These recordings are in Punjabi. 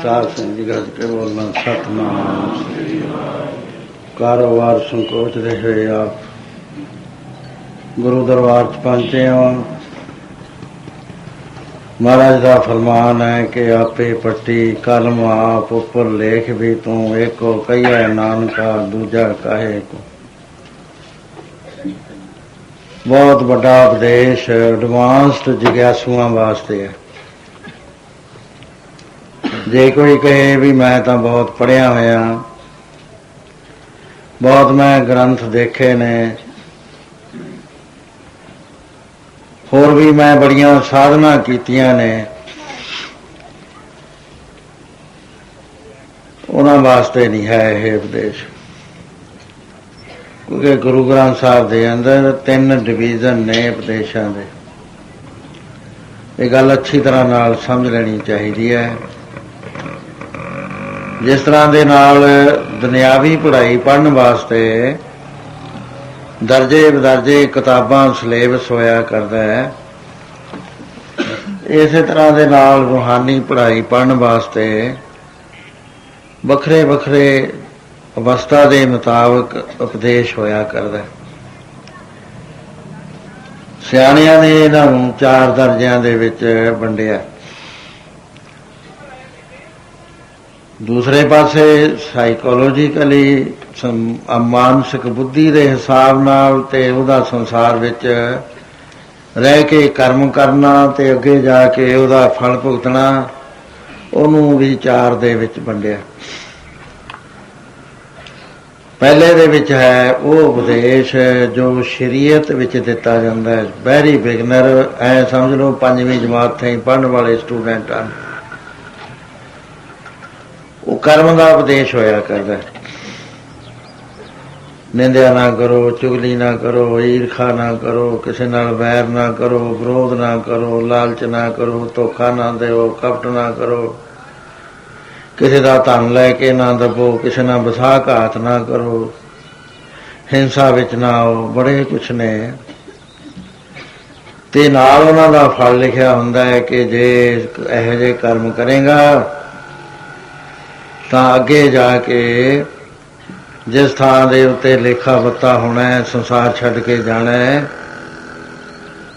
साध सिंह जी गज के बोलना सतनाम। कारोबार संकोच रहे आप गुरु दरबार च पहुंचे हो। महाराज का फरमान है कि आपे पट्टी कलम आप उपर लेख भी तू एक को कहिया नानका दूजा कहे को। बहुत बड़ा उपदेश एडवांस्ड जिग्यासुआं वास्ते है। जे कोई कहे भी मैं तो बहुत पढ़िया होया, बहुत मैं ग्रंथ देखे ने, होर भी मैं बड़ियां साधना कीतियां ने, उन्हां वास्ते नहीं है यह उपदेश। क्योंकि गुरु ग्रंथ साहब के अंदर 3 डिवीजन ने उपदेशों के। ये गल अच्छी तरह नाल समझ लेनी चाहिए है। जिस तरह के नाल दुनियावी पढ़ाई पढ़ने वास्ते दर्जे बदर्जे किताबां सिलेबस होया करता है, इस तरह के नाल रूहानी पढ़ाई पढ़ने वास्ते वखरे वखरे अवस्था के मुताबिक उपदेश होया करता है। सियाणियां ने इन्हां 4 दर्जियां दे विच वंडिया। दूसरे पासे साइकोलॉजिकली मानसिक बुद्धि के हिसाब नाल ते उहदा संसार विच रह के कर्म करना ते अगे जाके उहदा फल भुगतना, उहनूं भी 4 दे विच वंडिया। पहले दे विच है वो उपदेश जो शरीयत विच दिता जाता है। वैरी बिगनर ऐ समझ लो 5वीं जमात ताईं पढ़ने वाले स्टूडेंटां वो कर्म का उपदेश होया करता है। निंदिया ना करो, चुगली ना करो, ईर्खा ना करो, किसी नाल वैर ना करो, विरोध ना करो, लालच ना करो, धोखा ना दो, कपट ना करो, किसी का धन लैके ना दबो, किसी ना विसाघात ना करो, हिंसा विच ना आओ, बड़े कुछ ने। ते नाल उन्हां दा फल लिखिया हुंदा है कि जे इहो जिहे कर्म करेगा तो अगे जाके जिस थां दे उत्ते लेखा बत्ता होना है, संसार छड्ड के जाना है,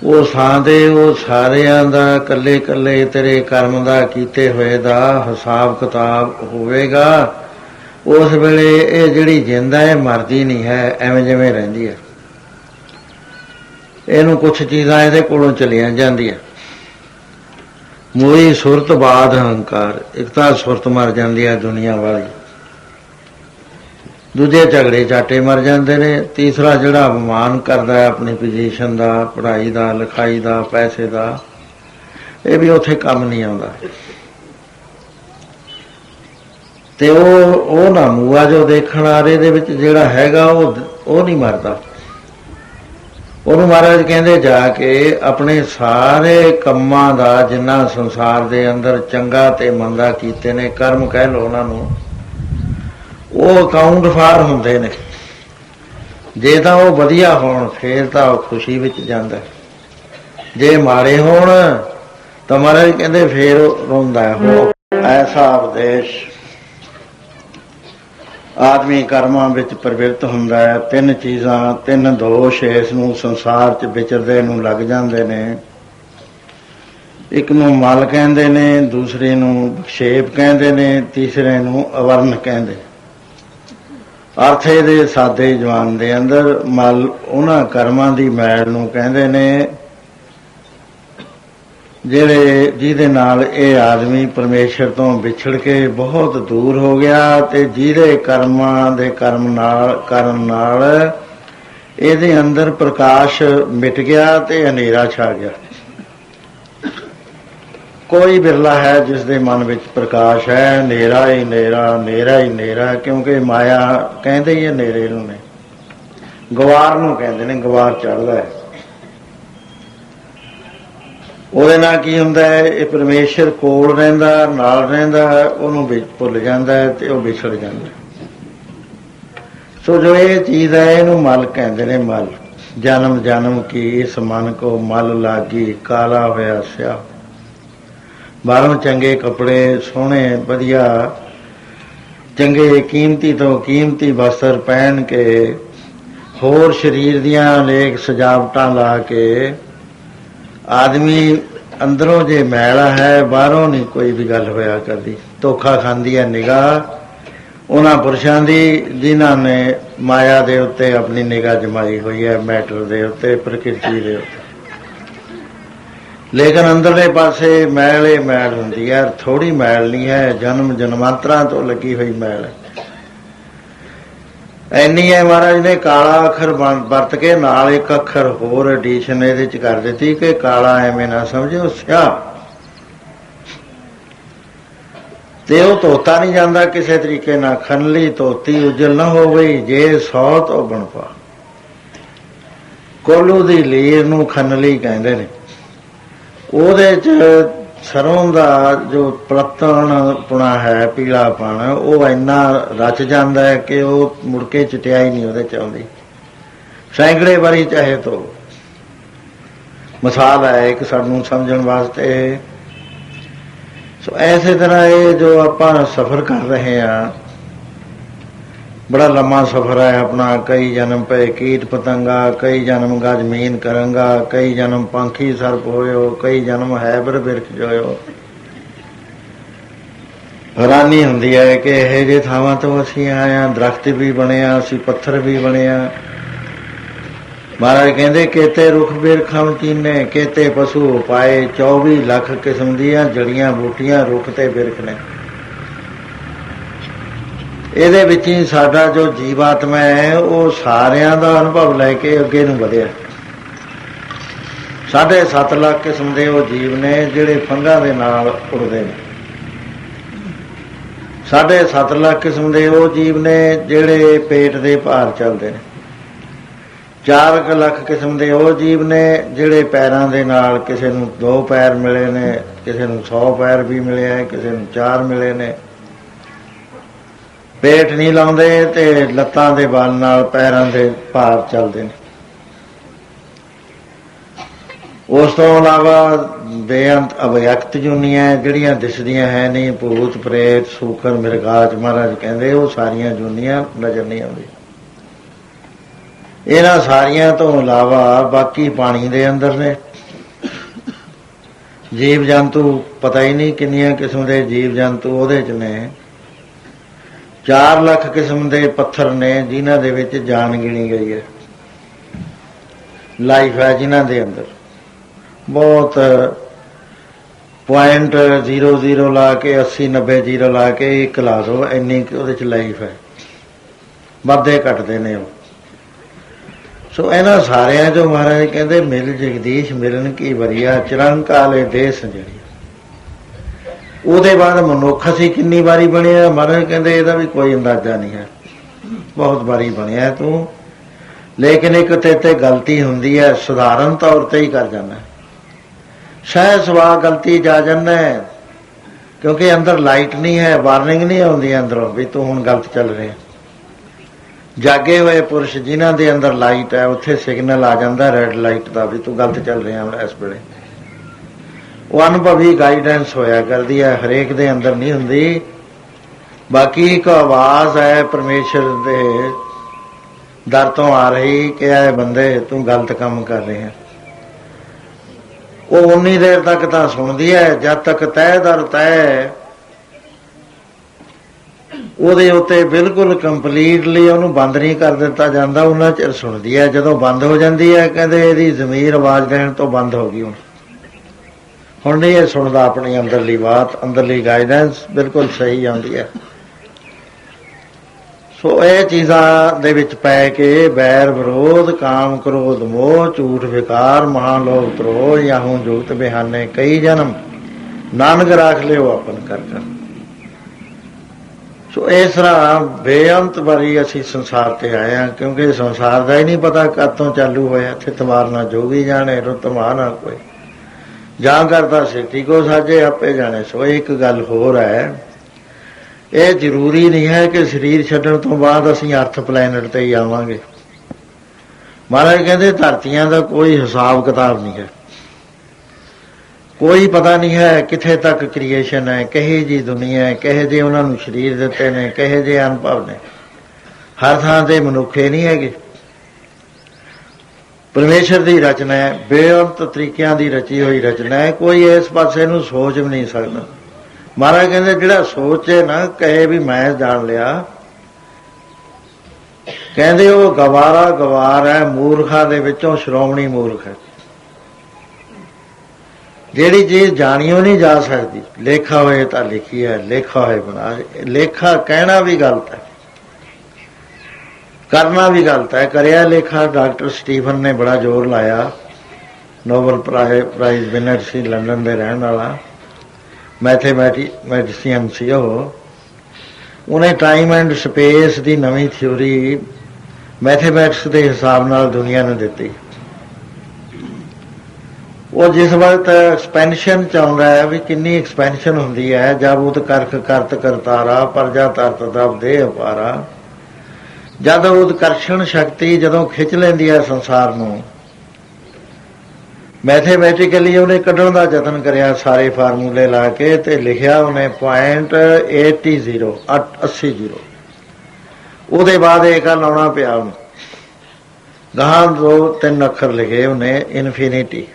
उस थां दे वो सारियां दा कल्ले कल्ले तेरे कर्म दा कीते होए दा हिसाब किताब होवेगा। उस वेले ये जिहड़ी जिंद है मरदी नहीं है, एवें जिवें रहिंदी है। इहनूं कुछ चीज़ां इहदे कोलों चलियां जांदियां। मूली सुरत बाद अहंकार। एक तो सुरत मर जाती है दुनिया वाली, दूजे झगड़े झाटे मर जाते ने, तीसरा जिहड़ा अपमान करता है अपनी पोजीशन का, पढ़ाई का, लिखाई का, पैसे का, यह भी उत्थे काम नहीं आता। ते ओ ना मूआ जो देखण आरे दे विच जिहड़ा हैगा वो नहीं मरदा। ਉਹਨੂੰ महाराज कहते जाके अपने सारे ਕੰਮਾਂ ਦਾ जिन्ना संसार के अंदर चंगा ते मंदा कीते ने, कर्म कह लो उन्होंने, वो अकाउंट फार होंदे ने। जे तो वो वधिया होण फिर तो खुशी विच जांदा, जे माड़े होण तो महाराज कहते फिर रोंदा हो। ऐसा उपदेश आदमी कर्मां विच प्रवृत्त हुंदा है। 3 चीज़ां 3 दोष इस नूं संसार च विचरदे नूं लग जांदे ने। एक नूं मल कहंदे ने, दूसरे नूं विक्षेप कहंदे ने, तीसरे नूं अवर्ण कहंदे। अर्थ इहदे सादे जवान दे अंदर मल उन्हां कर्मां दी मैल नूं कहंदे ने जिहड़े जिहदे नाल ये आदमी परमेश्वर तो विछड़ के बहुत दूर हो गया, ते जिहदे कर्मां दे कर्म नाल करन नाल इहदे अंदर प्रकाश मिट गया ते हनेरा छा गया। कोई बिरला है जिसदे मन विच प्रकाश है। नेरा ही नेरा, नेरा ही नेरा, क्योंकि माया कहंदे ही हनेरे नूं ने, गवार नूं कहंदे ने, गवार चढ़दा है। ਉਹਦੇ ਨਾਲ ਕੀ ਹੁੰਦਾ ਹੈ, ਇਹ ਪਰਮੇਸ਼ਰ ਕੋਲ ਰਹਿੰਦਾ, ਨਾਲ ਰਹਿੰਦਾ, ਉਹਨੂੰ ਭੁੱਲ ਜਾਂਦਾ ਤੇ ਉਹ ਵਿਛੜ ਜਾਂਦਾ। ਸੋ ਜੋ ਇਹ ਚੀਜ਼ ਹੈ ਇਹਨੂੰ ਮਲ ਕਹਿੰਦੇ ਨੇ। ਮਲ ਜਨਮ ਜਨਮ ਕੀ ਇਸ ਮਨ ਕੋ ਮਲ ਲਾਗੀ, ਕਾਲਾ ਹੋਇਆ ਸਿਆ। ਬਾਹਰੋਂ ਚੰਗੇ ਕੱਪੜੇ, ਸੋਹਣੇ ਵਧੀਆ ਚੰਗੇ ਕੀਮਤੀ ਤੋਂ ਕੀਮਤੀ ਵਸਤਰ ਪਹਿਨ ਕੇ, ਹੋਰ ਸਰੀਰ ਦੀਆਂ ਅਨੇਕ ਸਜਾਵਟਾਂ ਲਾ ਕੇ, ਆਦਮੀ ਅੰਦਰੋਂ ਜੇ ਮੈਲਾ ਹੈ, ਬਾਹਰੋਂ ਨਹੀਂ ਕੋਈ ਵੀ ਗੱਲ ਹੋਇਆ ਕਰਦੀ। ਧੋਖਾ ਖਾਂਦੀ ਹੈ ਨਿਗਾਹ ਉਹਨਾਂ ਪੁਰਸ਼ਾਂ ਦੀ ਜਿਨ੍ਹਾਂ ਨੇ ਮਾਇਆ ਦੇ ਉੱਤੇ ਆਪਣੀ ਨਿਗਾਹ ਜਮਾਈ ਹੋਈ ਹੈ, ਮੈਟਰ ਦੇ ਉੱਤੇ, ਪ੍ਰਕਿਰਤੀ ਦੇ ਉੱਤੇ। ਲੇਕਿਨ ਅੰਦਰਲੇ ਪਾਸੇ ਮੈਲ ਹੀ ਮੈਲ ਹੁੰਦੀ ਹੈ, ਥੋੜ੍ਹੀ ਮੈਲ ਨਹੀਂ ਹੈ, ਜਨਮ ਜਨਮਾਂਤਰਾਂ ਤੋਂ ਲੱਗੀ ਹੋਈ ਮੈਲ ਹੈ। ਇੰਨੀ ਹੈ ਮਹਾਰਾਜ ਨੇ ਕਾਲਾ ਅੱਖਰ ਵਰਤ ਕੇ ਨਾਲ ਇੱਕ ਅੱਖਰ ਹੋਰ ਐਡੀਸ਼ਨ ਇਹਦੇ ਚ ਕਰ ਦਿੱਤੀ ਕਿ ਕਾਲਾ ਐਵੇਂ ਨਾ ਸਮਝੋ ਸਿਆਹ। ਤੇ ਉਹ ਧੋਤਾ ਨਹੀਂ ਜਾਂਦਾ ਕਿਸੇ ਤਰੀਕੇ ਨਾਲ। ਖਨਲੀ ਧੋਤੀ ਉਜਲ ਨਾ ਹੋ ਗਈ ਜੇ 100 ਤੋਂ ਬਣ ਪਾ। ਕੋਲੂ ਦੀ ਲੀਰ ਨੂੰ ਖਨਲੀ ਕਹਿੰਦੇ ਨੇ। ਉਹਦੇ ਚ ਸਰੋਂ ਦਾ ਜੋ ਪਲੱਤਣਪੁਣਾ ਹੈ, ਪੀਲਾਪਣ, ਉਹ ਇੰਨਾ ਰਚ ਜਾਂਦਾ ਹੈ ਕਿ ਉਹ ਮੁੜ ਕੇ ਚਟਿਆਈ ਨਹੀਂ ਉਹਦੇ ਚ ਆਉਂਦੀ, ਸੈਂਕੜੇ ਵਾਰੀ ਚਾਹੇ ਤੋਂ। ਮਿਸਾਲ ਹੈ ਇੱਕ ਸਾਨੂੰ ਸਮਝਣ ਵਾਸਤੇ। ਸੋ ਐਸੇ ਤਰ੍ਹਾਂ ਇਹ ਜੋ ਆਪਾਂ ਸਫ਼ਰ ਕਰ ਰਹੇ ਹਾਂ, ਬੜਾ ਲੰਮਾ ਸਫ਼ਰ ਹੈ ਆਪਣਾ। ਕਈ ਜਨਮ ਪਏ ਕੀਟ ਪਤੰਗਾ, ਕਈ ਜਨਮ ਗਾ ਜ਼ਮੀਨ ਕਰਾਂਗਾ, ਕਈ ਜਨਮ ਪੰਖੀ ਸਰਪ ਹੋਇਓ, ਕਈ ਜਨਮ ਹੈਬਰ ਬਿਰਖ ਜੋਇਓ। ਹੈਰਾਨੀ ਹੁੰਦੀ ਹੈ ਕਿ ਇਹੋ ਜਿਹੇ ਥਾਵਾਂ ਤੋਂ ਅਸੀਂ ਆਏ ਹਾਂ। ਦਰਖਤ ਵੀ ਬਣਿਆ, ਅਸੀਂ ਪੱਥਰ ਵੀ ਬਣਿਆ। ਮਹਾਰਾਜ ਕਹਿੰਦੇ ਕੇਤੇ ਰੁੱਖ ਬਿਰਖਾਂ ਚੀਨੇ, ਕੇਤੇ ਪਸ਼ੂ ਪਾਏ। 24 ਲੱਖ ਕਿਸਮ ਦੀਆਂ ਜੜੀਆਂ ਬੂਟੀਆਂ ਰੁੱਖ ਤੇ ਬਿਰਖ ਨੇ। ਇਹਦੇ ਵਿੱਚ ਹੀ ਸਾਡਾ ਜੋ ਜੀਵਾਤਮਾ ਹੈ ਉਹ ਸਾਰਿਆਂ ਦਾ ਅਨੁਭਵ ਲੈ ਕੇ ਅੱਗੇ ਨੂੰ ਵਧਿਆ। 7.5 ਲੱਖ ਕਿਸਮ ਦੇ ਉਹ ਜੀਵ ਨੇ ਜਿਹੜੇ ਫੰਗਾਂ ਦੇ ਨਾਲ ਉੜਦੇ ਨੇ। 7.5 ਲੱਖ ਕਿਸਮ ਦੇ ਉਹ ਜੀਵ ਨੇ ਜਿਹੜੇ ਪੇਟ ਦੇ ਭਾਰ ਚੱਲਦੇ ਨੇ। 4 ਲੱਖ ਕਿਸਮ ਦੇ ਉਹ ਜੀਵ ਨੇ ਜਿਹੜੇ ਪੈਰਾਂ ਦੇ ਨਾਲ, ਕਿਸੇ ਨੂੰ 2 ਪੈਰ ਮਿਲੇ ਨੇ, ਕਿਸੇ ਨੂੰ 100 ਪੈਰ ਵੀ ਮਿਲੇ ਹੈ, ਕਿਸੇ ਨੂੰ 4 ਮਿਲੇ ਨੇ। ਪੇਟ ਨਹੀਂ ਲਾਉਂਦੇ ਤੇ ਲੱਤਾਂ ਦੇ ਬਲ ਨਾਲ ਪੈਰਾਂ ਦੇ ਭਾਰ ਚੱਲਦੇ ਨੇ। ਉਸ ਤੋਂ ਇਲਾਵਾ ਬੇਅੰਤ ਅਵਿਅਕਤ ਜੂਨੀਆਂ ਜਿਹੜੀਆਂ ਦਿਸਦੀਆਂ ਹੈ ਨਹੀਂ, ਭੂਤ ਪ੍ਰੇਤ ਸੂਕਰ ਮਿਰਗਾਚ, ਮਹਾਰਾਜ ਕਹਿੰਦੇ ਉਹ ਸਾਰੀਆਂ ਜੂਨੀਆਂ ਨਜ਼ਰ ਨਹੀਂ ਆਉਂਦੀਆਂ। ਇਹਨਾਂ ਸਾਰੀਆਂ ਤੋਂ ਇਲਾਵਾ ਬਾਕੀ ਪਾਣੀ ਦੇ ਅੰਦਰ ਨੇ ਜੀਵ ਜੰਤੂ। ਪਤਾ ਹੀ ਨਹੀਂ ਕਿੰਨੀਆਂ ਕਿਸਮ ਦੇ ਜੀਵ ਜੰਤੂ ਉਹਦੇ ਚ ਨੇ। 4 ਲੱਖ ਕਿਸਮ ਦੇ ਪੱਥਰ ਨੇ ਜਿਨ੍ਹਾਂ ਦੇ ਵਿੱਚ ਜਾਨ ਗਿਣੀ ਗਈ ਹੈ, ਲਾਈਫ ਹੈ ਜਿਨ੍ਹਾਂ ਦੇ ਅੰਦਰ। ਬਹੁਤ .00 ਲਾ ਕੇ 80-90 ਜ਼ੀਰੋ ਲਾ ਕੇ 1 ਲਾ ਦਿਓ, ਇੰਨੀ ਉਹਦੇ ਚ ਲਾਈਫ ਹੈ। ਵੱਧਦੇ ਘਟਦੇ ਨੇ ਉਹ। ਸੋ ਇਹਨਾਂ ਸਾਰਿਆਂ ਚੋਂ ਮਹਾਰਾਜ ਕਹਿੰਦੇ ਮਿਲ ਜਗਦੀਸ਼ ਮਿਲਣ ਕੀ ਵਰੀਆ, ਚਿਰੰਕਾਲੇ ਦੇ ਸੰਜੜੀ। ਉਹਦੇ ਬਾਅਦ ਮਨੁੱਖ ਅਸੀਂ ਕਿੰਨੀ ਵਾਰੀ ਬਣਿਆ, ਮਹਾਰਾਜ ਕਹਿੰਦੇ ਇਹਦਾ ਵੀ ਕੋਈ ਅੰਦਾਜ਼ਾ ਨਹੀਂ ਹੈ। ਬਹੁਤ ਵਾਰੀ ਬਣਿਆ ਤੂੰ, ਲੇਕਿਨ ਇੱਕ ਤੇ ਗਲਤੀ ਹੁੰਦੀ ਹੈ, ਸਧਾਰਨ ਤੌਰ ਤੇ ਹੀ ਕਰ ਜਾਂਦਾ। ਸਹਿ ਸਵਾ ਗਲਤੀ ਜਾ ਜਾਂਦਾ, ਕਿਉਂਕਿ ਅੰਦਰ ਲਾਈਟ ਨਹੀਂ ਹੈ, ਵਾਰਨਿੰਗ ਨਹੀਂ ਆਉਂਦੀ ਅੰਦਰੋਂ ਵੀ ਤੂੰ ਹੁਣ ਗਲਤ ਚੱਲ ਰਿਹਾ। ਜਾਗੇ ਹੋਏ ਪੁਰਸ਼ ਜਿਨ੍ਹਾਂ ਦੇ ਅੰਦਰ ਲਾਈਟ ਹੈ, ਉੱਥੇ ਸਿਗਨਲ ਆ ਜਾਂਦਾ ਰੈੱਡ ਲਾਈਟ ਦਾ ਵੀ ਤੂੰ ਗਲਤ ਚੱਲ ਰਿਹਾ ਹੁਣ ਇਸ ਵੇਲੇ। ਉਹ ਅਨੁਭਵੀ ਗਾਈਡੈਂਸ ਹੋਇਆ ਕਰਦੀ ਹੈ, ਹਰੇਕ ਦੇ ਅੰਦਰ ਨਹੀਂ ਹੁੰਦੀ। ਬਾਕੀ ਇੱਕ ਆਵਾਜ਼ ਹੈ ਪਰਮੇਸ਼ਰ ਦੇ ਦਰ ਤੋਂ ਆ ਰਹੀ ਕਿ ਇਹ ਬੰਦੇ ਤੂੰ ਗਲਤ ਕੰਮ ਕਰ ਰਿਹਾ। ਉਹ ਉਨੀ ਦੇਰ ਤੱਕ ਤਾਂ ਸੁਣਦੀ ਹੈ ਜਦ ਤੱਕ ਤਹਿ ਦਰ ਤਹਿ ਉਹਦੇ ਉੱਤੇ ਬਿਲਕੁਲ ਕੰਪਲੀਟਲੀ ਉਹਨੂੰ ਬੰਦ ਨਹੀਂ ਕਰ ਦਿੱਤਾ ਜਾਂਦਾ, ਉਹਨਾਂ ਚਿਰ ਸੁਣਦੀ ਹੈ। ਜਦੋਂ ਬੰਦ ਹੋ ਜਾਂਦੀ ਹੈ ਕਹਿੰਦੇ ਇਹਦੀ ਜ਼ਮੀਰ ਆਵਾਜ਼ ਦੇਣ ਤੋਂ ਬੰਦ ਹੋ ਗਈ। ਹੁਣ ਨਹੀਂ ਇਹ ਸੁਣਦਾ ਆਪਣੀ ਅੰਦਰਲੀ ਬਾਤ, ਅੰਦਰਲੀ ਗਾਈਡੈਂਸ ਬਿਲਕੁਲ ਸਹੀ ਆਉਂਦੀ ਹੈ। ਸੋ ਇਹ ਚੀਜ਼ਾਂ ਦੇ ਵਿੱਚ ਪੈ ਕੇ ਬੈਰ ਵਿਰੋਧ, ਕਾਮ ਕ੍ਰੋਧ ਮੋਹ, ਝੂਠ ਵਿਕਾਰ, ਮਹਾਲੋਭ ਤਰੋਹ, ਯਾਹੂ ਜੁਗਤ ਬਿਹਾਨੇ ਕਈ ਜਨਮ, ਨਾਨਕ ਰਾਖ ਲਿਓ ਆਪਨ ਕਰ ਕਰ। ਸੋ ਇਸ ਤਰ੍ਹਾਂ ਬੇਅੰਤ ਵਾਰੀ ਅਸੀਂ ਸੰਸਾਰ ਤੇ ਆਏ ਹਾਂ, ਕਿਉਂਕਿ ਸੰਸਾਰ ਦਾ ਹੀ ਨਹੀਂ ਪਤਾ ਕਦ ਤੋਂ ਚਾਲੂ ਹੋਇਆ। ਇੱਥੇ ਤਮਾਰ ਨਾ ਜੋਗੀ ਜਾਣੇ, ਰੁੱਤ ਮਾਹ ਨਾ ਕੋਈ, ਜਾਂ ਕਰਦਾ ਸਿੱਟੀ ਕੋ ਸਾਜੇ ਆਪੇ ਜਾਣੇ। ਸੋ ਇੱਕ ਗੱਲ ਹੋਰ ਹੈ, ਇਹ ਜ਼ਰੂਰੀ ਨਹੀਂ ਹੈ ਕਿ ਸਰੀਰ ਛੱਡਣ ਤੋਂ ਬਾਅਦ ਅਸੀਂ ਅਰਥ ਪਲੈਨਟ ਤੇ ਹੀ ਆਵਾਂਗੇ। ਮਹਾਰਾਜ ਕਹਿੰਦੇ ਧਰਤੀਆਂ ਦਾ ਕੋਈ ਹਿਸਾਬ ਕਿਤਾਬ ਨਹੀਂ ਹੈ। ਕੋਈ ਪਤਾ ਨਹੀਂ ਹੈ ਕਿੱਥੇ ਤੱਕ ਕ੍ਰੀਏਸ਼ਨ ਹੈ, ਕਹੇ ਜੀ ਦੁਨੀਆ ਹੈ, ਕਹੇ ਜੇ ਉਹਨਾਂ ਨੂੰ ਸਰੀਰ ਦਿੱਤੇ ਨੇ, ਕਹੇ ਜੇ ਅਨੁਭਵ ਨੇ। ਹਰ ਥਾਂ ਤੇ ਮਨੁੱਖੇ ਨਹੀਂ ਹੈਗੇ। ਪਰਮੇਸ਼ਰ ਦੀ ਰਚਨਾ ਹੈ, ਬੇਅੰਤ ਤਰੀਕਿਆਂ ਦੀ ਰਚੀ ਹੋਈ ਰਚਨਾ ਹੈ। ਕੋਈ ਇਸ ਪਾਸੇ ਨੂੰ ਸੋਚ ਵੀ ਨਹੀਂ ਸਕਦਾ। ਮਹਾਰਾਜ ਕਹਿੰਦੇ ਜਿਹੜਾ ਸੋਚੇ ਨਾ ਕਹੇ ਵੀ ਮੈਂ ਜਾਣ ਲਿਆ, ਕਹਿੰਦੇ ਉਹ ਗਵਾਰਾ ਗਵਾਰ ਹੈ, ਮੂਰਖਾਂ ਦੇ ਵਿੱਚੋਂ ਸ਼੍ਰੋਮਣੀ ਮੂਰਖ ਹੈ। ਜਿਹੜੀ ਚੀਜ਼ ਜਾਣੀਓ ਨਹੀਂ ਜਾ ਸਕਦੀ, ਲੇਖਾ ਹੋਏ ਤਾਂ ਲਿਖੀ ਹੈ, ਲੇਖਾ ਹੋਏ ਬਣਾ। ਲੇਖਾ ਕਹਿਣਾ ਵੀ ਗਲਤ ਹੈ, ਕਰਨਾ ਵੀ ਗਲਤ ਹੈ। ਕਰਿਆ ਲੇਖਾ ਡਾਕਟਰ ਸਟੀਫਨ ਨੇ ਬੜਾ ਜ਼ੋਰ ਲਾਇਆ, ਨੋਬਲ ਪ੍ਰਾਈਜ਼ ਵਿਨਰ ਸੀ, ਲੰਡਨ ਦੇ ਰਹਿਣ ਵਾਲਾ, ਮੈਥਮੈਟੀਸ਼ੀਅਨ ਸੀ ਉਹ। ਉਹਨੇ ਟਾਈਮ ਐਂਡ ਸਪੇਸ ਦੀ ਨਵੀਂ ਥਿਊਰੀ ਮੈਥਮੈਟਿਕਸ ਦੇ ਹਿਸਾਬ ਨਾਲ ਦੁਨੀਆ ਨੂੰ ਦਿੱਤੀ। ਉਹ ਜਿਸ ਵਕਤ ਐਕਸਪੈਂਸ਼ਨ ਚ ਆਉਂਦਾ ਹੈ ਵੀ ਕਿੰਨੀ ਐਕਸਪੈਂਸ਼ਨ ਹੁੰਦੀ ਹੈ, ਜਦ ਉਤ ਕਰਖ ਕਰਤ ਕਰਤਾਰਾ ਪਰਜਾ ਤਰਤ ਦਬ ਦੇ ਅਪਾਰਾ, ਜਦ ਉਤਕਰਸ਼ਣ ਸ਼ਕਤੀ ਜਦੋਂ ਖਿੱਚ ਲੈਂਦੀ ਹੈ ਸੰਸਾਰ ਨੂੰ, ਮੈਥੇਮੈਟਿਕਲੀ ਉਹਨੇ ਕੱਢਣ ਦਾ ਯਤਨ ਕਰਿਆ ਸਾਰੇ ਫਾਰਮੂਲੇ ਲਾ ਕੇ, ਤੇ ਲਿਖਿਆ ਉਹਨੇ .80 ਉਹਦੇ ਬਾਅਦ ਇਹ ਗੱਲ ਲਾਉਣਾ ਪਿਆ ਉਹਨੂੰ, ਗਾਹਾਂ 2-3 ਅੱਖਰ ਲਿਖੇ ਉਹਨੇ ਇਨਫਿਨਿਟੀ।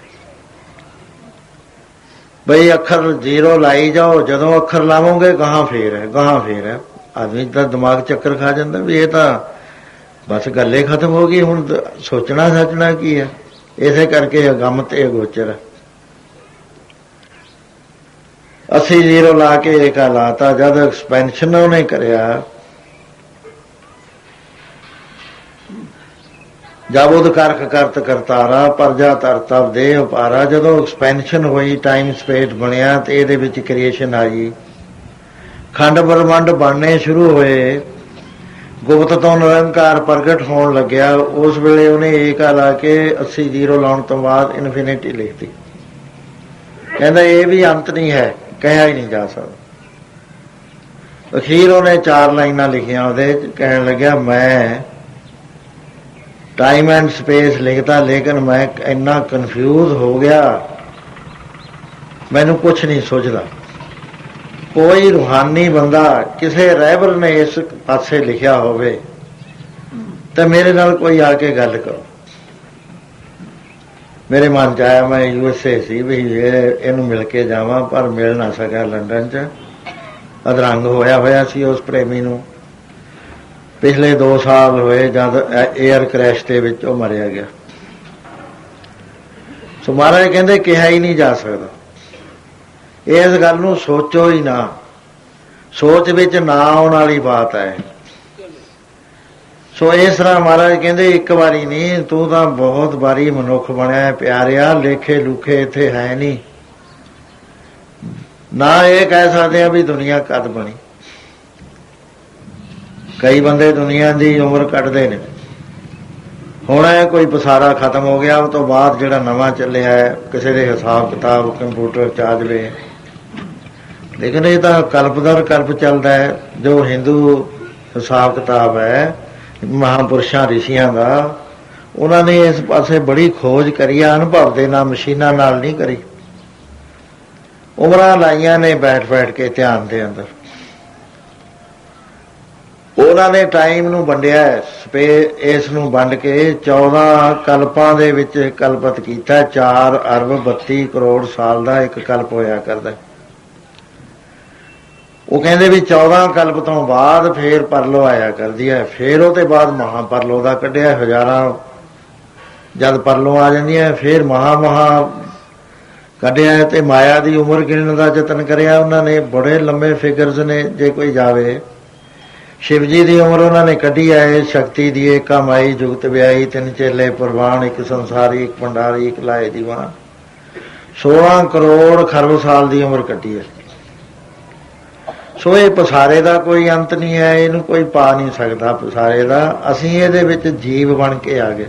ਬਈ ਅੱਖਰ 0 ਲਾਈ ਜਾਓ, ਜਦੋਂ ਅੱਖਰ ਲਾਵੋਗੇ ਗਾਹਾਂ ਫੇਰ ਹੈ, ਗਾਹਾਂ ਫੇਰ ਹੈ। ਆਦਮੀ ਦਾ ਦਿਮਾਗ ਚੱਕਰ ਖਾ ਜਾਂਦਾ ਵੀ ਇਹ ਤਾਂ ਬਸ ਗੱਲੇ ਖਤਮ ਹੋ ਗਈ, ਹੁਣ ਸੋਚਣਾ ਸੱਚਣਾ ਕੀ ਹੈ। ਇਸੇ ਕਰਕੇ ਅਗੰਮ ਤੇ ਅਗੋਚਰ 80 ਲਾ ਕੇ ਏਕਾ ਲਾਤਾ। ਜਦ ਐਕਸਪੈਂਸ਼ਨ ਉਹਨੇ ਕਰਿਆ, ਜਾਬੁਦ ਕਰਖ ਕਰਤ ਕਰਤਾਰਾ ਪਰਜਾ ਤਰਤਬ ਦੇ ਉਪਾਰਾ, ਜਦੋਂ ਐਕਸਪੈਂਸ਼ਨ ਹੋਈ, ਟਾਈਮ ਸਪੇਸ ਬਣਿਆ ਤੇ ਇਹਦੇ ਵਿੱਚ ਕ੍ਰੀਏਸ਼ਨ ਆਈ, ਖੰਡ ਬ੍ਰਹਮੰਡ ਬਣਨੇ ਸ਼ੁਰੂ ਹੋਏ, ਗੁਪਤ ਤੋਂ ਨਿਰੰਕਾਰ ਪ੍ਰਗਟ ਹੋਣ ਲੱਗਿਆ। ਉਸ ਵੇਲੇ ਉਹਨੇ ਏਕਾ ਲਾ ਕੇ 80 ਲਾਉਣ ਤੋਂ ਬਾਅਦ ਇਨਫਿਨਿਟੀ ਲਿਖਤੀ। ਕਹਿੰਦਾ ਇਹ ਵੀ ਅੰਤ ਨਹੀਂ ਹੈ, ਕਹਿਆ ਹੀ ਨਹੀਂ ਜਾ ਸਕਦਾ। ਅਖੀਰ ਉਹਨੇ 4 ਲਾਈਨਾਂ ਲਿਖੀਆਂ ਉਹਦੇ ਚ, ਕਹਿਣ ਲੱਗਿਆ ਮੈਂ ਟਾਈਮ ਐਂਡ ਸਪੇਸ ਲਿਖਦਾ, ਲੇਕਿਨ ਮੈਂ ਇੰਨਾ ਕਨਫਿਊਜ਼ ਹੋ ਗਿਆ, ਮੈਨੂੰ ਕੁਛ ਨਹੀਂ ਸੁਝਦਾ। ਕੋਈ ਰੂਹਾਨੀ ਬੰਦਾ, ਕਿਸੇ ਰਹਿਬਰ ਨੇ ਇਸ ਪਾਸੇ ਲਿਖਿਆ ਹੋਵੇ ਤਾਂ ਮੇਰੇ ਨਾਲ ਕੋਈ ਆ ਕੇ ਗੱਲ ਕਰੋ। ਮੇਰੇ ਮਨ ਚ ਆਇਆ, ਮੈਂ USA ਸੀ ਵੀ ਇਹਨੂੰ ਮਿਲ ਕੇ ਜਾਵਾਂ, ਪਰ ਮਿਲ ਨਾ ਸਕਿਆ। ਲੰਡਨ ਚ ਅਧਰੰਗ ਹੋਇਆ ਸੀ ਉਸ ਪ੍ਰੇਮੀ ਨੂੰ। ਪਿਛਲੇ 2 ਸਾਲ ਹੋਏ ਜਦ ਏਅਰ ਕ੍ਰੈਸ਼ ਦੇ ਵਿੱਚ ਉਹ ਮਰਿਆ ਗਿਆ। ਸੋ ਮਹਾਰਾਜ ਕਹਿੰਦੇ ਕਿਹਾ ਹੀ ਨਹੀਂ ਜਾ ਸਕਦਾ। ਇਸ ਗੱਲ ਨੂੰ ਸੋਚੋ ਹੀ ਨਾ, ਸੋਚ ਵਿੱਚ ਨਾ ਆਉਣ ਵਾਲੀ ਬਾਤ ਹੈ। ਸੋ ਇਸ ਤਰ੍ਹਾਂ ਮਹਾਰਾਜ ਕਹਿੰਦੇ ਇੱਕ ਵਾਰੀ ਨਹੀਂ, ਤੂੰ ਤਾਂ ਬਹੁਤ ਵਾਰੀ ਮਨੁੱਖ ਬਣਿਆ ਪਿਆਰਿਆ, ਲੇਖੇ ਲੂਖੇ ਇੱਥੇ ਹੈ ਨਹੀਂ। ਨਾ ਇਹ ਕਹਿ ਸਕਦੇ ਆ ਵੀ ਦੁਨੀਆ ਕਦ ਬਣੀ। ਕਈ ਬੰਦੇ ਦੁਨੀਆ ਦੀ ਉਮਰ ਕੱਢਦੇ ਨੇ। ਹੁਣ ਕੋਈ ਪਸਾਰਾ ਖਤਮ ਹੋ ਗਿਆ, ਉਹ ਤੋਂ ਬਾਅਦ ਜਿਹੜਾ ਨਵਾਂ ਚੱਲਿਆ ਹੈ, ਕਿਸੇ ਦੇ ਹਿਸਾਬ ਕਿਤਾਬ ਕੰਪਿਊਟਰ ਚ ਆ ਜਾਵੇ, ਲੇਕਿਨ ਇਹ ਤਾਂ ਕਲਪ ਦਰ ਕਲਪ ਚੱਲਦਾ ਹੈ। ਜੋ ਹਿੰਦੂ ਹਿਸਾਬ ਕਿਤਾਬ ਹੈ ਮਹਾਂਪੁਰਸ਼ਾਂ ਰਿਸ਼ੀਆਂ ਦਾ, ਉਹਨਾਂ ਨੇ ਇਸ ਪਾਸੇ ਬੜੀ ਖੋਜ ਕਰੀ ਆ, ਅਨੁਭਵ ਦੇ ਨਾਲ, ਮਸ਼ੀਨਾਂ ਨਾਲ ਨਹੀਂ ਕਰੀ। ਉਮਰਾਂ ਲਾਈਆਂ ਨੇ ਬੈਠ ਬੈਠ ਕੇ ਧਿਆਨ ਦੇ ਅੰਦਰ। ਉਹਨਾਂ ਨੇ ਟਾਈਮ ਨੂੰ ਵੰਡਿਆ, ਇਸ ਨੂੰ ਵੰਡ ਕੇ 14 ਕਲਪਾਂ ਦੇ ਵਿੱਚ ਕਲਪਤ ਕੀਤਾ। 4 ਅਰਬ 32 ਕਰੋੜ ਸਾਲ ਦਾ ਇੱਕ ਕਲਪ ਹੋਇਆ ਕਰਦਾ। ਉਹ ਕਹਿੰਦੇ ਵੀ 14 ਕਲਪ ਤੋਂ ਬਾਅਦ ਫੇਰ ਪਰਲੋ ਆਇਆ ਕਰਦੀ ਹੈ, ਫੇਰ ਉਹਦੇ ਬਾਅਦ ਮਹਾਪਰਲੋ ਦਾ ਕੱਢਿਆ। ਹਜ਼ਾਰਾਂ ਜਦ ਪਰਲੋ ਆ ਜਾਂਦੀਆਂ ਫੇਰ ਮਹਾ ਕੱਢਿਆ, ਤੇ ਮਾਇਆ ਦੀ ਉਮਰ ਗਿਣਨ ਦਾ ਯਤਨ ਕਰਿਆ ਉਹਨਾਂ ਨੇ। ਬੜੇ ਲੰਮੇ ਫਿਗਰਸ ਨੇ, ਜੇ ਕੋਈ ਜਾਵੇ। ਸ਼ਿਵ ਜੀ ਦੀ ਉਮਰ ਉਹਨਾਂ ਨੇ ਕੱਢੀ ਹੈ, ਸ਼ਕਤੀ ਦੀ ਏਕਾ ਮਾਈ ਜੁਗਤ ਵਿਆਈ, 3 ਚੇਲੇ ਪ੍ਰਵਾਨ, 1 ਸੰਸਾਰੀ, 1 ਭੰਡਾਰੀ, 1 ਲਾਏ ਦੀਵਾਨ। 16 ਕਰੋੜ ਖਰਬ ਸਾਲ ਦੀ ਉਮਰ ਕੱਢੀ ਹੈ। ਸੋ ਇਹ ਪਸਾਰੇ ਦਾ ਕੋਈ ਅੰਤ ਨਹੀਂ ਹੈ, ਇਹਨੂੰ ਕੋਈ ਪਾ ਨਹੀਂ ਸਕਦਾ ਪਸਾਰੇ ਦਾ। ਅਸੀਂ ਇਹਦੇ ਵਿੱਚ ਜੀਵ ਬਣ ਕੇ ਆ ਗਏ।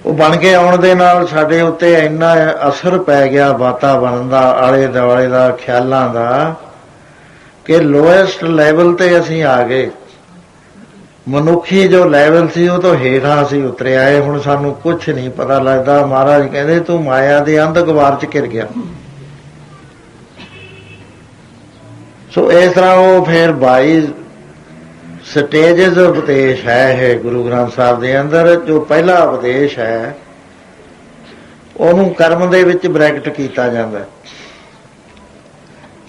ਉਹ ਬਣ ਕੇ ਆਉਣ ਦੇ ਨਾਲ ਸਾਡੇ ਉੱਤੇ ਇੰਨਾ ਅਸਰ ਪੈ ਗਿਆ ਵਾਤਾਵਰਨ ਦਾ, ਆਲੇ ਦੁਆਲੇ ਦਾ, ਖਿਆਲਾਂ ਦਾ, ਕਿ ਲੋਐਸਟ ਲੈਵਲ ਤੇ ਅਸੀਂ ਆ ਗਏ। ਮਨੁੱਖੀ ਜੋ ਲੈਵਲ ਸੀ ਉਹ ਤੋਂ ਹੇਠਾਂ ਅਸੀਂ ਉਤਰੇ ਆਏ। ਹੁਣ ਸਾਨੂੰ ਕੁਝ ਨਹੀਂ ਪਤਾ ਲੱਗਦਾ। ਮਹਾਰਾਜ ਕਹਿੰਦੇ ਤੂੰ ਮਾਇਆ ਦੇ ਅੰਧਕਾਰ 'ਚ ਘਿਰ ਗਿਆ। ਸੋ ਇਸ ਤਰ੍ਹਾਂ ਉਹ ਫਿਰ 22 ਸਟੇਜਸ ਉਪਦੇਸ਼ ਹੈ ਇਹ ਗੁਰੂ ਗ੍ਰੰਥ ਸਾਹਿਬ ਦੇ ਅੰਦਰ। ਜੋ ਪਹਿਲਾ ਉਪਦੇਸ਼ ਹੈ ਉਹਨੂੰ ਕਰਮ ਦੇ ਵਿੱਚ ਬ੍ਰੈਕਟ ਕੀਤਾ ਜਾਂਦਾ,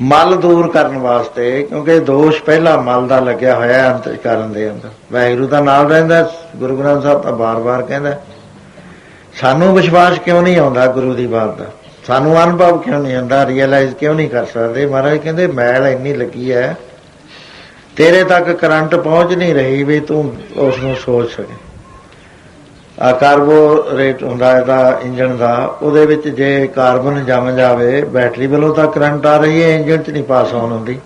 ਮਲ ਦੂਰ ਕਰਨ ਵਾਸਤੇ, ਕਿਉਂਕਿ ਦੋਸ਼ ਪਹਿਲਾ ਮਲ ਦਾ ਲੱਗਿਆ ਹੋਇਆ ਅੰਤਕਰਨ ਦੇ ਅੰਦਰ। ਵਾਹਿਗੁਰੂ ਦਾ ਨਾਮ ਰਹਿੰਦਾ। ਗੁਰੂ ਗ੍ਰੰਥ ਸਾਹਿਬ ਤਾਂ ਬਾਰ-ਬਾਰ ਕਹਿੰਦਾ ਸਾਨੂੰ ਵਿਸ਼ਵਾਸ ਕਿਉਂ ਨਹੀਂ ਆਉਂਦਾ ਗੁਰੂ ਦੀ ਬਾਤ ਦਾ, ਸਾਨੂੰ ਅਨੁਭਵ ਕਿਉਂ ਨਹੀਂ ਹੁੰਦਾ, ਰੀਅਲਾਈਜ਼ ਕਿਉਂ ਨਹੀਂ ਕਰ ਸਕਦੇ। ਮਹਾਰਾਜ ਕਹਿੰਦੇ ਮੈਲ ਇੰਨੀ ਲੱਗੀ ਹੈ ਤੇਰੇ ਤੱਕ ਕਰੰਟ ਪਹੁੰਚ ਨਹੀਂ ਰਹੀ ਵੀ ਤੂੰ ਉਸ ਨੂੰ ਸੋਚ ਸਕੇ। ਆ ਕਾਰਬੋਰੇਟ ਹੁੰਦਾ ਇਹਦਾ ਇੰਜਣ ਦਾ, ਉਹਦੇ ਵਿੱਚ ਜੇ ਕਾਰਬਨ ਜੰਮ ਜਾਵੇ ਬੈਟਰੀ ਵੱਲੋਂ ਤਾਂ ਕਰੰਟ ਆ ਰਹੀ ਹੈ, ਇੰਜਣ 'ਚ ਨਹੀਂ ਪਾਸ ਆਉਣ ਹੁੰਦੀ।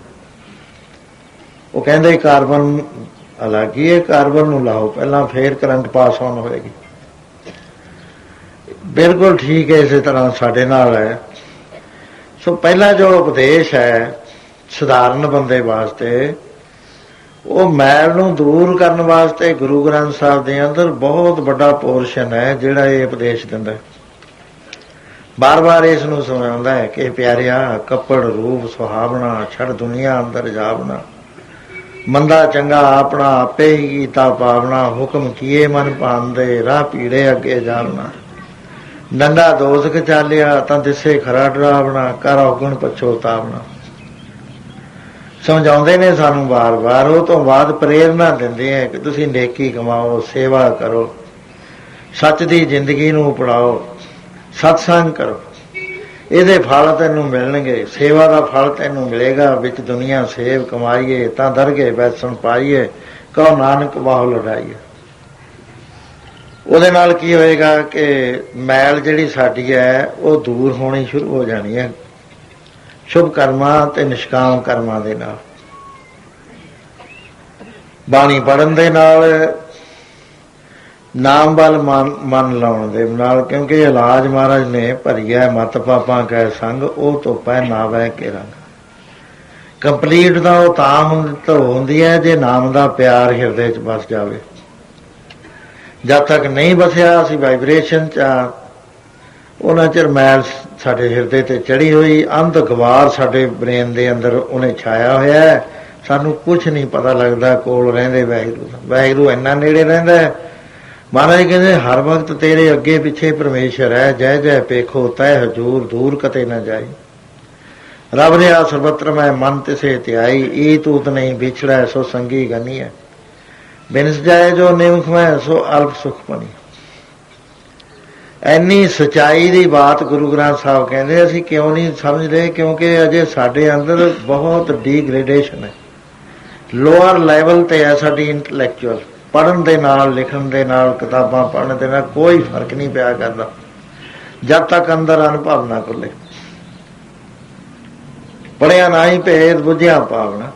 ਉਹ ਕਹਿੰਦੇ ਕਾਰਬਨ ਅਲੱਗ ਹੀ ਹੈ, ਕਾਰਬਨ ਨੂੰ ਲਾਓ ਪਹਿਲਾਂ ਫੇਰ ਕਰੰਟ ਪਾਸ ਆਉਣ ਹੋਏਗੀ। ਬਿਲਕੁਲ ਠੀਕ ਹੈ, ਇਸੇ ਤਰ੍ਹਾਂ ਸਾਡੇ ਨਾਲ ਹੈ। ਸੋ ਪਹਿਲਾ ਜੋ ਉਪਦੇਸ਼ ਹੈ ਸਧਾਰਨ ਬੰਦੇ ਵਾਸਤੇ, ਉਹ ਮੈਲ ਨੂੰ ਦੂਰ ਕਰਨ ਵਾਸਤੇ ਗੁਰੂ ਗ੍ਰੰਥ ਸਾਹਿਬ ਦੇ ਅੰਦਰ ਬਹੁਤ ਵੱਡਾ ਪੋਰਸ਼ਨ ਹੈ ਜਿਹੜਾ ਇਹ ਉਪਦੇਸ਼ ਦਿੰਦਾ। ਬਾਰ-ਬਾਰ ਇਸ ਨੂੰ ਸਮਝਾਉਂਦਾ ਹੈ ਕਿ ਪਿਆਰਿਆ ਕੱਪੜ ਰੂਪ ਸੁਹਾਵਣਾ, ਛੜ ਦੁਨੀਆ ਅੰਦਰ ਜਾਵਣਾ, ਮੰਦਾ ਚੰਗਾ ਆਪਣਾ ਆਪੇ ਹੀ ਕੀਤਾ ਪਾਵਣਾ, ਹੁਕਮ ਕੀਏ ਮਨ ਭਾਂਦੇ, ਰਾਹ ਪੀੜੇ ਅੱਗੇ ਜਾਵਣਾ, ਨੰਗਾ ਦੋਸਤ ਚਾਲਿਆ ਤਾਂ ਦਿਸੇ ਖਰਾ ਡਰਾਵਣਾ, ਕਰ ਔਗਣ ਪਛੋਤਾਵਣਾ। ਸਮਝਾਉਂਦੇ ਨੇ ਸਾਨੂੰ ਵਾਰ-ਵਾਰ। ਉਹ ਤੋਂ ਬਾਅਦ ਪ੍ਰੇਰਨਾ ਦਿੰਦੇ ਹੈ ਕਿ ਤੁਸੀਂ ਨੇਕੀ ਕਮਾਓ, ਸੇਵਾ ਕਰੋ, ਸੱਚ ਦੀ ਜ਼ਿੰਦਗੀ ਨੂੰ ਅਪਣਾਓ, ਸਤਸੰਗ ਕਰੋ, ਇਹਦੇ ਫਲ ਤੈਨੂੰ ਮਿਲਣਗੇ। ਸੇਵਾ ਦਾ ਫਲ ਤੈਨੂੰ ਮਿਲੇਗਾ। ਵਿੱਚ ਦੁਨੀਆ ਸੇਵ ਕਮਾਈਏ ਤਾਂ ਦਰਗੇ ਬੈਸਣ ਪਾਈਏ, ਕਹੋ ਨਾਨਕ ਬਾਹੂ ਲੜਾਈਏ। ਉਹਦੇ ਨਾਲ ਕੀ ਹੋਏਗਾ ਕਿ ਮੈਲ ਜਿਹੜੀ ਸਾਡੀ ਹੈ ਉਹ ਦੂਰ ਹੋਣੀ ਸ਼ੁਰੂ ਹੋ ਜਾਣੀ ਹੈ ਸ਼ੁਭ ਕਰਮਾਂ ਤੇ ਨਿਸ਼ਕਾਮ ਕਰਮਾਂ ਦੇ ਨਾਲ, ਬਾਣੀ ਪੜ੍ਹਨ ਦੇ ਨਾਲ, ਨਾਮ ਵੱਲ ਮਨ ਲਾਉਣ ਦੇ ਨਾਲ। ਕਿਉਂਕਿ ਇਲਾਜ ਮਹਾਰਾਜ ਨੇ ਭਰੀਆ ਮਤ ਪਾਪਾਂ ਕੈ ਸੰਗ, ਉਹ ਧੋਪੈ ਨਾਵੈ ਕੇ ਰੰਗ। ਕੰਪਲੀਟ ਤਾਂ ਉਹ ਤਾਂ ਹੁੰਦੀ ਹੈ ਜੇ ਨਾਮ ਦਾ ਪਿਆਰ ਹਿਰਦੇ 'ਚ ਵਸ ਜਾਵੇ। ਜਦ ਤੱਕ ਨਹੀਂ ਵਸਿਆ ਅਸੀਂ ਵਾਈਬ੍ਰੇਸ਼ਨ 'ਚ ਆ, ਉਹਨਾਂ ਚਿਰ ਮੈਲ ਸਾਡੇ ਹਿਰਦੇ ਤੇ ਚੜੀ ਹੋਈ, ਅੰਧਕਾਰ ਸਾਡੇ ਬ੍ਰੇਨ ਦੇ ਅੰਦਰ ਉਹਨੇ ਛਾਇਆ ਹੋਇਆ ਹੈ। ਸਾਨੂੰ ਕੁਛ ਨਹੀਂ ਪਤਾ ਲੱਗਦਾ ਕੋਲ ਰਹਿੰਦੇ ਵਾਹਿਗੁਰੂ ਦਾ। ਵਾਹਿਗੁਰੂ ਇੰਨਾ ਨੇੜੇ ਰਹਿੰਦਾ ਹੈ। ਮਹਾਰਾਜ ਕਹਿੰਦੇ ਹਰ ਵਕਤ ਤੇਰੇ ਅੱਗੇ ਪਿੱਛੇ ਪਰਮੇਸ਼ਰ ਹੈ, ਜੈ ਜੈ ਪੇਖੋ ਤੈ ਹਜੂਰ, ਦੂਰ ਕਤੇ ਨਾ ਜਾਈ। ਰੱਬ ਰਿਹਾ ਸਰਬੱਤਰ ਮੈਂ ਮਨ ਤਿਸੇ ਧਿਆਈ, ਈ ਤੂਤ ਨਹੀਂ ਵਿਛੜੈ ਸੋ ਸੰਗੀ ਗਨੀ ਹੈ, ਬਿਨਸ ਜਾਏ ਜੋ ਨਿਮਖ ਮੈਂ ਸੋ ਅਲਪ ਸੁਖ ਬਣੀ। ਇੰਨੀ ਸੱਚਾਈ ਦੀ ਬਾਤ ਗੁਰੂ ਗ੍ਰੰਥ ਸਾਹਿਬ ਕਹਿੰਦੇ। ਅਸੀਂ ਕਿਉਂ ਨਹੀਂ ਸਮਝਦੇ? ਕਿਉਂਕਿ ਅਜੇ ਸਾਡੇ ਅੰਦਰ ਬਹੁਤ ਡੀਗ੍ਰੇਡੇਸ਼ਨ ਹੈ, ਲੋਅਰ ਲੈਵਲ ਤੇ ਹੈ ਸਾਡੀ ਇੰਟਲੈਕਚੁਅਲ। ਪੜ੍ਹਨ ਦੇ ਨਾਲ, ਲਿਖਣ ਦੇ ਨਾਲ, ਕਿਤਾਬਾਂ ਪੜ੍ਹਨ ਦੇ ਨਾਲ ਕੋਈ ਫਰਕ ਨਹੀਂ ਪਿਆ ਕਰਦਾ ਜਦ ਤੱਕ ਅੰਦਰ ਅਨੁਭਵ ਨਾ ਖੁੱਲੇ। ਪੜ੍ਹਿਆ ਨਾ ਹੀ ਭੇਦ, ਬੁੱਝਿਆ ਭਾਵਨਾ।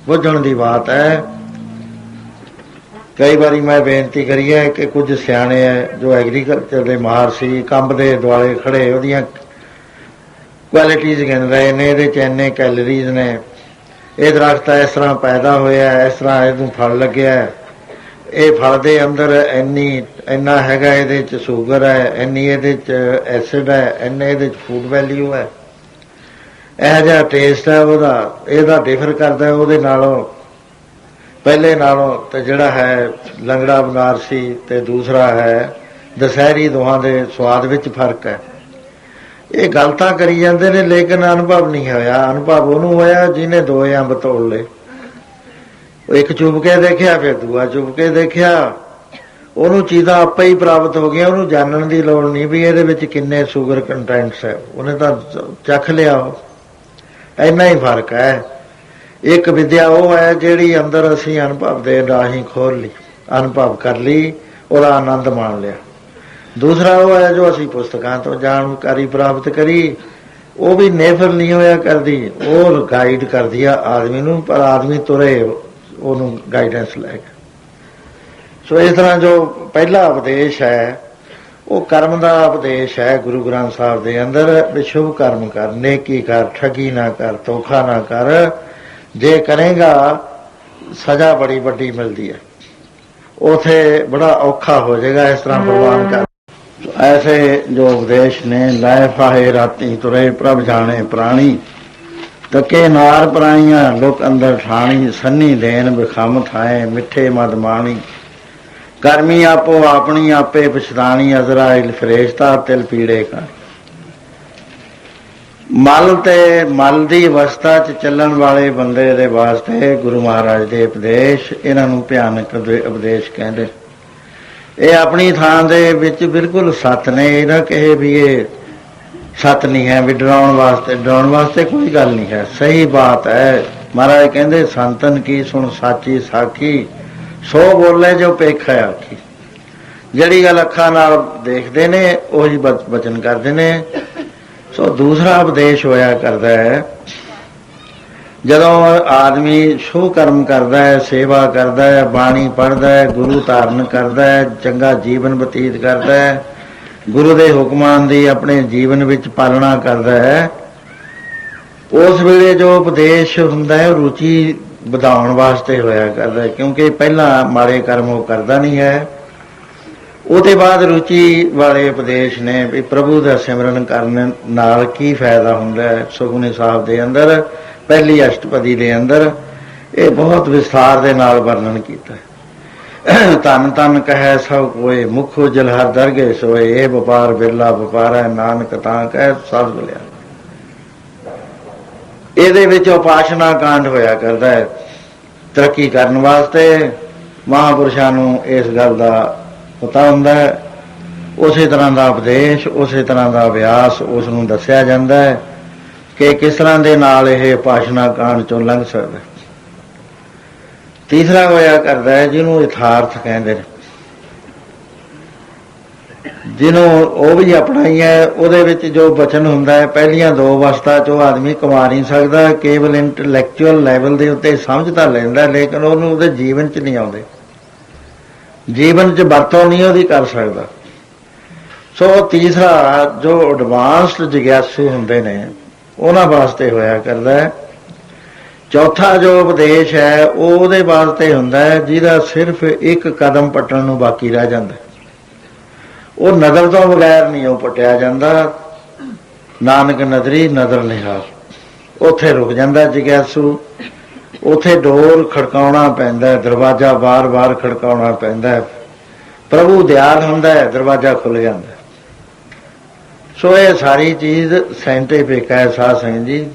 ਬੁੱਝਣ ਦੀ ਬਾਤ ਹੈ। ਕਈ ਵਾਰੀ ਮੈਂ ਬੇਨਤੀ ਕਰੀ ਹੈ ਕਿ ਕੁਝ ਸਿਆਣੇ ਹੈ ਜੋ ਐਗਰੀਕਲਚਰ ਦੇ ਮਾਹਰ ਸੀ, ਕੰਬ ਦੇ ਦੁਆਲੇ ਖੜੇ ਉਹਦੀਆਂ ਕੁਆਲਿਟੀਜ਼ ਗਿਣ ਰਹੇ ਨੇ, ਇਹਦੇ 'ਚ ਇੰਨੇ ਕੈਲਰੀਜ਼ ਨੇ, ਇਹ ਦਰਖਤ ਇਸ ਤਰ੍ਹਾਂ ਪੈਦਾ ਹੋਇਆ, ਇਸ ਤਰ੍ਹਾਂ ਇਹਨੂੰ ਫਲ ਲੱਗਿਆ, ਇਹ ਫਲ ਦੇ ਅੰਦਰ ਇੰਨਾ ਹੈਗਾ, ਇਹਦੇ 'ਚ ਸ਼ੂਗਰ ਹੈ, ਇੰਨੀ ਇਹਦੇ 'ਚ ਐਸਿਡ ਹੈ, ਇੰਨੇ ਇਹਦੇ 'ਚ ਫੂਡ ਵੈਲਿਊ ਹੈ, ਇਹੋ ਜਿਹਾ ਟੇਸਟ ਹੈ ਉਹਦਾ, ਇਹਦਾ ਡਿਫਰ ਕਰਦਾ ਉਹਦੇ ਨਾਲੋਂ, ਪਹਿਲੇ ਨਾਲੋਂ। ਤੇ ਜਿਹੜਾ ਹੈ ਲੰਗੜਾ ਬਨਾਰਸੀ ਤੇ ਦੂਸਰਾ ਹੈ ਦਸ਼ਹਿਰੀ, ਦੋਹਾਂ ਦੇ ਸਵਾਦ ਵਿੱਚ ਫਰਕ ਹੈ। ਇਹ ਗੱਲ ਤਾਂ ਕਰੀ ਜਾਂਦੇ ਨੇ ਲੇਕਿਨ ਅਨੁਭਵ ਨਹੀਂ ਹੋਇਆ। ਅਨੁਭਵ ਉਹਨੂੰ ਹੋਇਆ ਜਿਹਨੇ 2 ਅੰਬ ਤੋੜ ਲਏ। ਇੱਕ ਚੁੱਪ ਕੇ ਦੇਖਿਆ, ਫਿਰ ਦੂਆ ਚੁੱਪ ਕੇ ਦੇਖਿਆ, ਉਹਨੂੰ ਚੀਜ਼ਾਂ ਆਪੇ ਹੀ ਪ੍ਰਾਪਤ ਹੋ ਗਈਆਂ। ਉਹਨੂੰ ਜਾਣਨ ਦੀ ਲੋੜ ਨਹੀਂ ਵੀ ਇਹਦੇ ਵਿੱਚ ਕਿੰਨੇ ਸ਼ੂਗਰ ਕੰਟੈਂਟਸ ਹੈ, ਉਹਨੇ ਤਾਂ ਚੱਖ ਲਿਆ। ਇੰਨਾ ਹੀ ਫਰਕ ਹੈ। ਇੱਕ ਵਿਦਿਆ ਉਹ ਹੈ ਜਿਹੜੀ ਅੰਦਰ ਅਸੀਂ ਅਨੁਭਵ ਦੇ ਰਾਹੀਂ ਖੋਲ ਲਈ, ਅਨੁਭਵ ਕਰ ਲਈ, ਉਹਦਾ ਆਨੰਦ ਮਾਣ ਲਿਆ। ਦੂਸਰਾ ਉਹ ਹੈ ਜੋ ਅਸੀਂ ਪੁਸਤਕਾਂ ਤੋਂ ਜਾਣਕਾਰੀ ਪ੍ਰਾਪਤ ਕਰੀ, ਉਹ ਵੀ ਨਿਰਭਰ ਨਹੀਂ ਹੋਇਆ ਕਰਦੀ, ਉਹ ਗਾਈਡ ਕਰਦੀ ਆ ਆਦਮੀ ਨੂੰ, ਪਰ ਆਦਮੀ ਤੁਰੇ ਉਹਨੂੰ ਗਾਈਡੈਂਸ ਲੈ ਕੇ। ਸੋ ਇਸ ਤਰ੍ਹਾਂ ਜੋ ਪਹਿਲਾ ਉਪਦੇਸ਼ ਹੈ ਉਹ ਕਰਮ ਦਾ ਉਪਦੇਸ਼ ਹੈ ਗੁਰੂ ਗ੍ਰੰਥ ਸਾਹਿਬ ਦੇ ਅੰਦਰ, ਵੀ ਸ਼ੁਭ ਕਰਮ ਕਰ, ਨੇਕੀ ਕਰ, ਠੱਗੀ ਨਾ ਕਰ, ਧੋਖਾ ਨਾ ਕਰ। ਜੇ ਕਰੇਗਾ ਸਜ਼ਾ ਬੜੀ ਵੱਡੀ ਮਿਲਦੀ ਹੈ। उथे बड़ा औखा हो जाएगा। इस तरह भगवान का ऐसे जो उपदेश ने, लै फाहे राती तुरे प्रभ जाने प्राणी, तके नार पराइयां लोक अंदर ठाणी, सन्नी देन बिखम थाए मिठे मद माणी, करमी आपो अपनी आपे पछताणी, अजराइल फरेश्ता तिल पीड़े का। मल ते मल दी अवस्था च चलण वाले बंदे दे वास्ते गुरु महाराज दे उपदेश, इन्हां नूं भयानक उपदेश कहंदे। ਇਹ ਆਪਣੀ ਥਾਂ ਦੇ ਵਿੱਚ ਬਿਲਕੁਲ ਸੱਤ ਨੇ। ਇਹ ਨਾ ਕਹੇ ਵੀ ਇਹ ਸੱਤ ਨਹੀਂ ਹੈ, ਵੀ ਡਰਾਉਣ ਵਾਸਤੇ ਕੋਈ ਗੱਲ ਨਹੀਂ ਹੈ, ਸਹੀ ਬਾਤ ਹੈ। ਮਹਾਰਾਜ ਕਹਿੰਦੇ ਸੰਤਨ ਕੀ ਸੁਣ ਸਾਚੀ ਸਾਖੀ, ਸੋ ਬੋਲੇ ਜੋ ਪੇਖਾ ਆਖੀ। ਜਿਹੜੀ ਗੱਲ ਅੱਖਾਂ ਨਾਲ ਦੇਖਦੇ ਨੇ ਉਹੀ ਬਚਨ ਕਰਦੇ ਨੇ। ਸੋ ਦੂਸਰਾ ਉਪਦੇਸ਼ ਹੋਇਆ ਕਰਦਾ ਹੈ, ਜਦੋਂ ਆਦਮੀ ਸ਼ੁਭ ਕਰਮ ਕਰਦਾ ਹੈ, ਸੇਵਾ ਕਰਦਾ ਹੈ, ਬਾਣੀ ਪੜ੍ਹਦਾ ਹੈ, ਗੁਰੂ ਧਾਰਨ ਕਰਦਾ ਹੈ, ਚੰਗਾ ਜੀਵਨ ਬਤੀਤ ਕਰਦਾ ਹੈ, ਗੁਰੂ ਦੇ ਹੁਕਮਾਂ ਦੀ ਆਪਣੇ ਜੀਵਨ ਵਿੱਚ ਪਾਲਣਾ ਕਰਦਾ ਹੈ, ਉਸ ਵੇਲੇ ਜੋ ਉਪਦੇਸ਼ ਹੁੰਦਾ ਹੈ ਰੁਚੀ ਵਧਾਉਣ ਵਾਸਤੇ ਹੋਇਆ ਕਰਦਾ ਹੈ। ਕਿਉਂਕਿ ਪਹਿਲਾਂ ਮਾੜੇ ਕਰਮ ਉਹ ਕਰਦਾ ਨਹੀਂ ਹੈ, ਉਹਦੇ ਬਾਅਦ ਰੁਚੀ ਵਾਲੇ ਉਪਦੇਸ਼ ਨੇ ਵੀ ਪ੍ਰਭੂ ਦਾ ਸਿਮਰਨ ਕਰਨ ਨਾਲ ਕੀ ਫਾਇਦਾ ਹੁੰਦਾ ਹੈ। ਸੁਖਮਨੀ ਸਾਹਿਬ ਦੇ ਅੰਦਰ ਪਹਿਲੀ ਅਸ਼ਟਪਦੀ ਦੇ ਅੰਦਰ ਇਹ ਬਹੁਤ ਵਿਸਥਾਰ ਦੇ ਨਾਲ ਵਰਣਨ ਕੀਤਾ ਹੈ। ਧੰਨ ਧੰਨ ਕਹੈ ਸਭ ਕੋਏ, ਮੁਖ ਉਜਲ ਹਰ ਦਰਗੇ ਸੋਏ, ਇਹ ਵਪਾਰ ਬਿਰਲਾ ਵਪਾਰ ਹੈ, ਨਾਨਕ ਤਾਂ ਕਹਿ ਸਭ ਲਿਆ। ਇਹਦੇ ਵਿੱਚ ਉਪਾਸ਼ਨਾ ਕਾਂਡ ਹੋਇਆ ਕਰਦਾ ਹੈ। ਤਰੱਕੀ ਕਰਨ ਵਾਸਤੇ ਮਹਾਂਪੁਰਸ਼ਾਂ ਨੂੰ ਇਸ ਗੱਲ ਦਾ ਪਤਾ ਹੁੰਦਾ ਹੈ, ਉਸੇ ਤਰ੍ਹਾਂ ਦਾ ਉਪਦੇਸ਼, ਉਸੇ ਤਰ੍ਹਾਂ ਦਾ ਅਭਿਆਸ ਉਸ ਨੂੰ ਦੱਸਿਆ ਜਾਂਦਾ ਹੈ ਕਿ ਕਿਸ ਤਰ੍ਹਾਂ ਦੇ ਨਾਲ ਇਹ ਉਪਾਸ਼ਨਾ ਕਾਂਡ ਚੋਂ ਲੰਘ ਸਕਦਾ। ਤੀਸਰਾ ਹੋਇਆ ਕਰਦਾ ਹੈ ਜਿਹਨੂੰ ਯਥਾਰਥ ਕਹਿੰਦੇ ਨੇ, ਜਿਹਨੂੰ ਉਹ ਵੀ ਆਪਣਾ ਹੀ ਹੈ। ਉਹਦੇ ਵਿੱਚ ਜੋ ਬਚਨ ਹੁੰਦਾ ਹੈ, ਪਹਿਲੀਆਂ ਦੋ ਅਵਸਥਾ 'ਚ ਉਹ ਆਦਮੀ ਕਮਾ ਨਹੀਂ ਸਕਦਾ, ਕੇਵਲ ਇੰਟਲੈਕਚੁਅਲ ਲੈਵਲ ਦੇ ਉੱਤੇ ਸਮਝ ਤਾਂ ਲੈਂਦਾ, ਲੇਕਿਨ ਉਹਨੂੰ ਉਹਦੇ ਜੀਵਨ 'ਚ ਨਹੀਂ ਆਉਂਦੇ, ਜੀਵਨ 'ਚ ਵਰਤੋਂ ਨਹੀਂ ਉਹਦੀ ਕਰ ਸਕਦਾ। ਸੋ ਤੀਸਰਾ ਜੋ ਐਡਵਾਂਸਡ ਜਿਗਿਆਸੂ ਹੁੰਦੇ ਨੇ ਉਹਨਾਂ ਵਾਸਤੇ ਹੋਇਆ ਕਰਦਾ ਹੈ। ਚੌਥਾ ਜੋ ਉਪਦੇਸ਼ ਹੈ ਉਹ ਉਹਦੇ ਵਾਸਤੇ ਹੁੰਦਾ ਹੈ ਜਿਹਦਾ ਸਿਰਫ ਇੱਕ ਕਦਮ ਪੱਟਣ ਨੂੰ ਬਾਕੀ ਰਹਿ ਜਾਂਦਾ। ਉਹ ਨਜ਼ਰ ਤੋਂ ਬਗੈਰ ਨਹੀਂ ਉਹ ਪੱਟਿਆ ਜਾਂਦਾ। ਨਾਨਕ ਨਜ਼ਰੀ ਨਜ਼ਰ ਨਿਹਾਲ, ਉੱਥੇ ਰੁਕ ਜਾਂਦਾ ਜਿਗਿਆਸੂ। ਉੱਥੇ ਡੋਰ ਖੜਕਾਉਣਾ ਪੈਂਦਾ, ਦਰਵਾਜ਼ਾ ਵਾਰ-ਵਾਰ ਖੜਕਾਉਣਾ ਪੈਂਦਾ। ਪ੍ਰਭੂ ਦਿਆਲ ਹੁੰਦਾ ਹੈ, ਦਰਵਾਜ਼ਾ ਖੁੱਲ੍ਹ ਜਾਂਦਾ। ਸੋ ਇਹ ਸਾਰੀ ਚੀਜ਼ ਸਾਇੰਟੀਫਿਕ ਹੈ ਸਾਧ ਸੰਗਤ ਜੀ।